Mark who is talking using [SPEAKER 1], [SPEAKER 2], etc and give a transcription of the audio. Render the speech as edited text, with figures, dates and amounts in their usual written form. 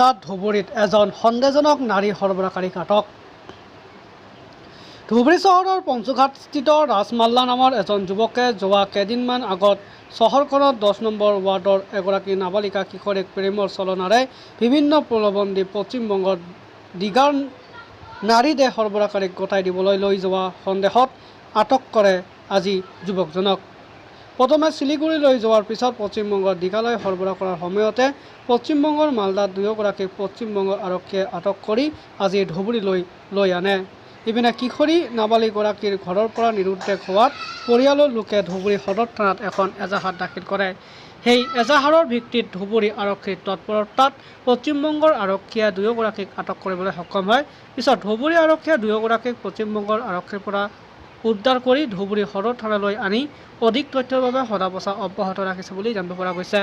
[SPEAKER 1] জাত ধুবুৰীত এজন সন্দেহজনক নাৰী সৰবৰাহকাৰীক আটক। ধুবুৰী চহৰৰ পঞ্চঘাটস্থিত ৰাজমাল্লা নামৰ এজন যুৱকে যোৱা কেইদিনমান আগত চহৰখনত 10 নম্বৰ ৱাৰ্ডৰ এগৰাকী নাবালিকা কিশোৰীক প্ৰেমৰ ছলনাৰে বিভিন্ন প্ৰলোভন দি পশ্চিমবংগৰ দীঘাৰ নাৰী দেহ সৰবৰাহকাৰীক গতাই দিবলৈ লৈ যোৱা সন্দেহত আটক কৰে আজি যুৱকজনক। প্ৰথমে শিলিগুৰি লৈ যোৱাৰ পিছত পশ্চিমবংগৰ দীঘালৈ সৰবৰাহ কৰাৰ সময়তে পশ্চিমবংগৰ মালদাত দুয়োগৰাকীক পশ্চিমবংগ আৰক্ষীয়ে আটক কৰি আজি ধুবুৰীলৈ লৈ আনে। ইপিনে কিশোৰী নাবালিকাগৰাকীৰ ঘৰৰ পৰা নিৰুদ্দেশ হোৱাত পৰিয়ালৰ লোকে ধুবুৰী সদৰ থানাত এখন এজাহাৰ দাখিল কৰে। সেই এজাহাৰৰ ভিত্তিত ধুবুৰী আৰক্ষীৰ তৎপৰতাত পশ্চিমবংগৰ আৰক্ষীয়ে দুয়োগৰাকীক আটক কৰিবলৈ সক্ষম হয়। পিছত ধুবুৰী আৰক্ষীয়ে দুয়োগৰাকীক পশ্চিমবংগৰ আৰক্ষীৰ পৰা উদ্ধাৰ কৰি ধুবুৰী সদৰ থানালৈ আনি অধিক তথ্যৰ বাবে সোধা পোছা অব্যাহত ৰাখিছে বুলি জানিব পৰা গৈছে।